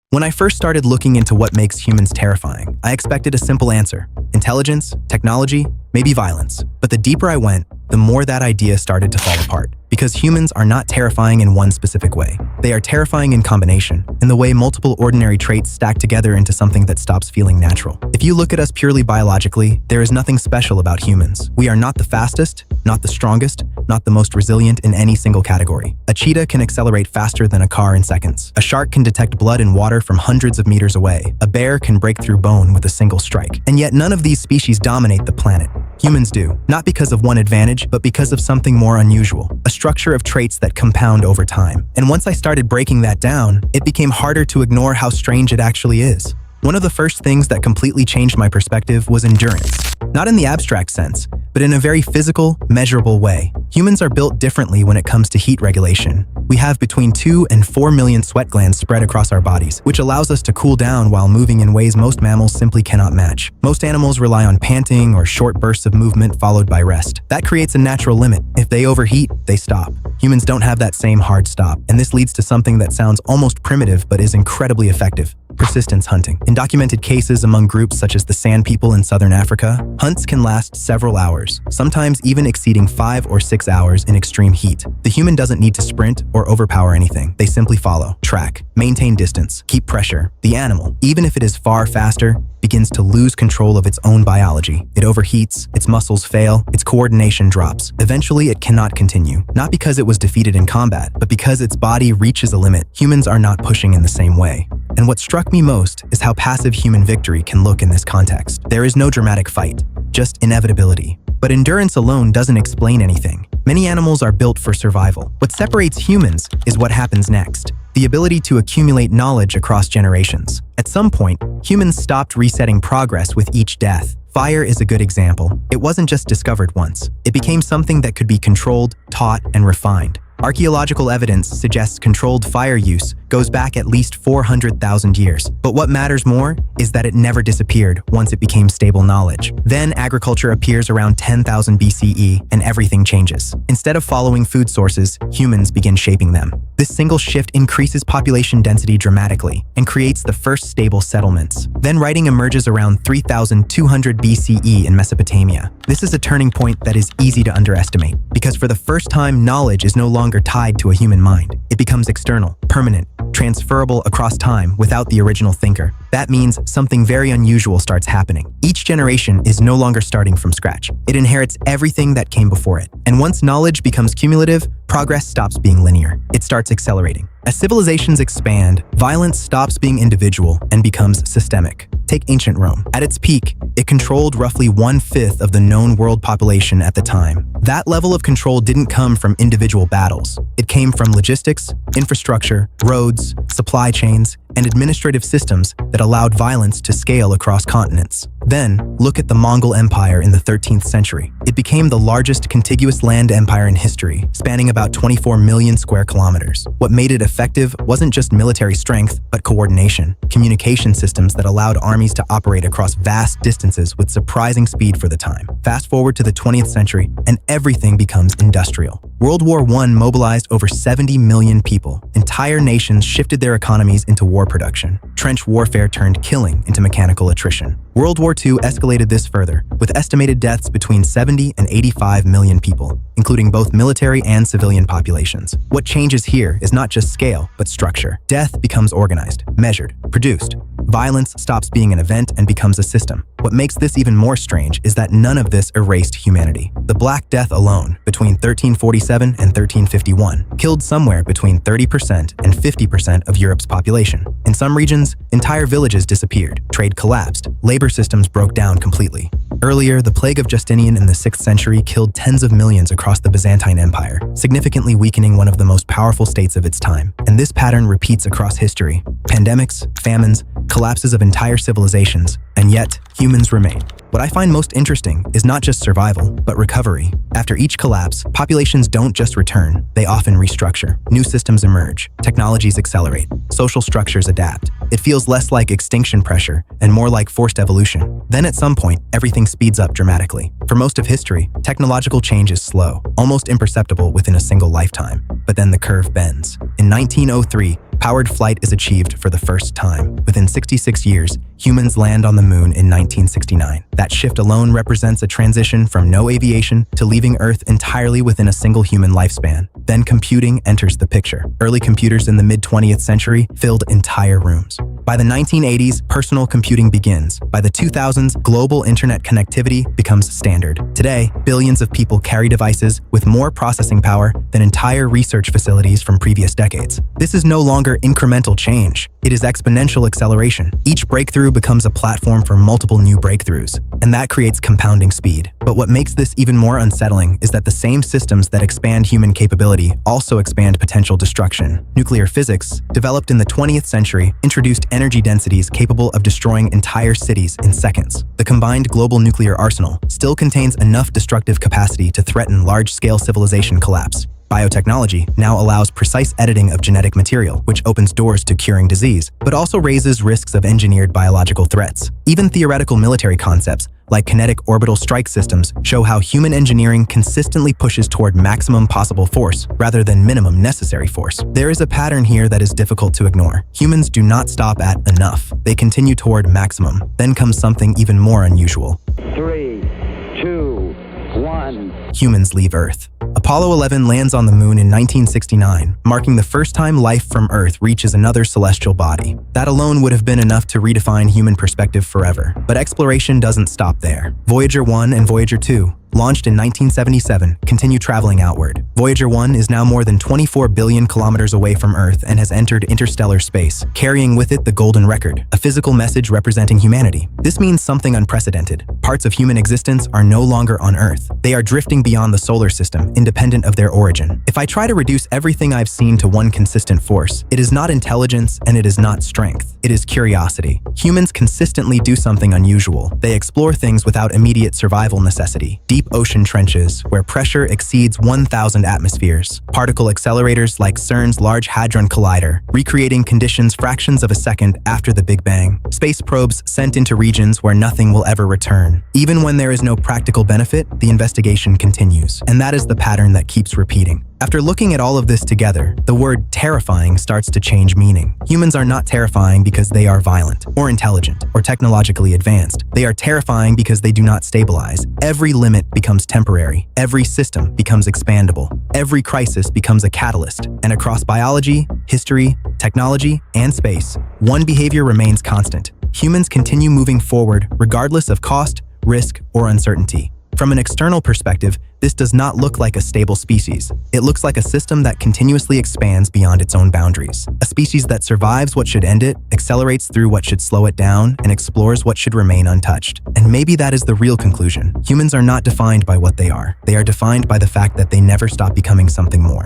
When I first started looking into what makes humans terrifying, I expected a simple answer: intelligence, technology, maybe violence. But the deeper I went, the more that idea started to fall apart. Because humans are not terrifying in one specific way. They are terrifying in combination, in the way multiple ordinary traits stack together into something that stops feeling natural. If you look at us purely biologically, there is nothing special about humans. We are not the fastest, not the strongest, not the most resilient in any single category. A cheetah can accelerate faster than a car in seconds. A shark can detect blood in water from hundreds of meters away. A bear can break through bone with a single strike. And yet none of these species dominate the planet. Humans do, not because of one advantage, but because of something more unusual, a structure of traits that compound over time. And once I started breaking that down, it became harder to ignore how strange it actually is. One of the first things that completely changed my perspective was endurance. Not in the abstract sense, but in a very physical, measurable way. Humans are built differently when it comes to heat regulation. We have between 2 and 4 million sweat glands spread across our bodies, which allows us to cool down while moving in ways most mammals simply cannot match. Most animals rely on panting or short bursts of movement followed by rest. That creates a natural limit. If they overheat, they stop. Humans don't have that same hard stop, and this leads to something that sounds almost primitive but is incredibly effective: persistence hunting. In documented cases among groups such as the Sand People in southern Africa, hunts can last several hours, sometimes even exceeding 5 or 6 hours in extreme heat. The human doesn't need to sprint or overpower anything. They simply follow, track, maintain distance, keep pressure. The animal, even if it is far faster, begins to lose control of its own biology. It overheats, its muscles fail, its coordination drops. Eventually, it cannot continue, not because it was defeated in combat, but because its body reaches a limit. Humans are not pushing in the same way. And what struck me most is how passive human victory can look in this context. There is no dramatic fight, just inevitability. But endurance alone doesn't explain anything. Many animals are built for survival. What separates humans is what happens next: the ability to accumulate knowledge across generations. At some point, humans stopped resetting progress with each death. Fire is a good example. It wasn't just discovered once. It became something that could be controlled, taught, and refined. Archaeological evidence suggests controlled fire use goes back at least 400,000 years. But what matters more is that it never disappeared once it became stable knowledge. Then agriculture appears around 10,000 BCE and everything changes. Instead of following food sources, humans begin shaping them. This single shift increases population density dramatically and creates the first stable settlements. Then writing emerges around 3,200 BCE in Mesopotamia. This is a turning point that is easy to underestimate, because for the first time, knowledge is no longer tied to a human mind. It becomes external, permanent, transferable across time without the original thinker. That means something very unusual starts happening. Each generation is no longer starting from scratch. It inherits everything that came before it. And once knowledge becomes cumulative, progress stops being linear. It starts accelerating. As civilizations expand, violence stops being individual and becomes systemic. Take ancient Rome. At its peak, it controlled roughly 1/5 of the known world population at the time. That level of control didn't come from individual battles. It came from logistics, infrastructure, roads, supply chains, and administrative systems that allowed violence to scale across continents. Then, look at the Mongol Empire in the 13th century. It became the largest contiguous land empire in history, spanning about 24 million square kilometers. What made it effective wasn't just military strength, but coordination, communication systems that allowed armies to operate across vast distances with surprising speed for the time. Fast forward to the 20th century, and everything becomes industrial. World War I mobilized over 70 million people. Entire nations shifted their economies into war production. Trench warfare turned killing into mechanical attrition. World War II escalated this further, with estimated deaths between 70 and 85 million people, including both military and civilian populations. What changes here is not just scale, but structure. Death becomes organized, measured, produced. Violence stops being an event and becomes a system. What makes this even more strange is that none of this erased humanity. The Black Death alone, between 1347 and 1351, killed somewhere between 30% and 50% of Europe's population. In some regions, entire villages disappeared, trade collapsed, labor systems broke down completely. Earlier, the plague of Justinian in the 6th century killed tens of millions across the Byzantine Empire, significantly weakening one of the most powerful states of its time. And this pattern repeats across history. Pandemics, famines, collapses of entire civilizations, and yet humans remain. What I find most interesting is not just survival, but recovery. After each collapse, populations don't just return, they often restructure. New systems emerge, technologies accelerate, social structures adapt. It feels less like extinction pressure and more like forced evolution. Then at some point, everything speeds up dramatically. For most of history, technological change is slow, almost imperceptible within a single lifetime. But then the curve bends. In 1903, powered flight is achieved for the first time. Within 66 years, humans land on the moon in 1969. That shift alone represents a transition from no aviation to leaving Earth entirely within a single human lifespan. Then computing enters the picture. Early computers in the mid-20th century filled entire rooms. By the 1980s, personal computing begins. By the 2000s, global internet connectivity becomes standard. Today, billions of people carry devices with more processing power than entire research facilities from previous decades. This is no longer incremental change. It is exponential acceleration. Each breakthrough becomes a platform for multiple new breakthroughs, and that creates compounding speed. But what makes this even more unsettling is that the same systems that expand human capability also expand potential destruction. Nuclear physics, developed in the 20th century, introduced energy densities capable of destroying entire cities in seconds. The combined global nuclear arsenal still contains enough destructive capacity to threaten large-scale civilization collapse. Biotechnology now allows precise editing of genetic material, which opens doors to curing disease, but also raises risks of engineered biological threats. Even theoretical military concepts, like kinetic orbital strike systems, show how human engineering consistently pushes toward maximum possible force rather than minimum necessary force. There is a pattern here that is difficult to ignore. Humans do not stop at enough. They continue toward maximum. Then comes something even more unusual. 3, 2, 1. Humans leave Earth. Apollo 11 lands on the moon in 1969, marking the first time life from Earth reaches another celestial body. That alone would have been enough to redefine human perspective forever. But exploration doesn't stop there. Voyager 1 and Voyager 2, launched in 1977, continue traveling outward. Voyager 1 is now more than 24 billion kilometers away from Earth and has entered interstellar space, carrying with it the Golden Record, a physical message representing humanity. This means something unprecedented. Parts of human existence are no longer on Earth. They are drifting beyond the solar system, independent of their origin. If I try to reduce everything I've seen to one consistent force, it is not intelligence and it is not strength. It is curiosity. Humans consistently do something unusual. They explore things without immediate survival necessity. Deep ocean trenches, where pressure exceeds 1,000 atmospheres. Particle accelerators like CERN's Large Hadron Collider, recreating conditions fractions of a second after the Big Bang. Space probes sent into regions where nothing will ever return. Even when there is no practical benefit, the investigation continues. And that is the pattern that keeps repeating. After looking at all of this together, the word terrifying starts to change meaning. Humans are not terrifying because they are violent, or intelligent, or technologically advanced. They are terrifying because they do not stabilize. Every limit becomes temporary. Every system becomes expandable. Every crisis becomes a catalyst. And across biology, history, technology, and space, one behavior remains constant. Humans continue moving forward regardless of cost, risk, or uncertainty. From an external perspective, this does not look like a stable species. It looks like a system that continuously expands beyond its own boundaries. A species that survives what should end it, accelerates through what should slow it down, and explores what should remain untouched. And maybe that is the real conclusion. Humans are not defined by what they are. They are defined by the fact that they never stop becoming something more.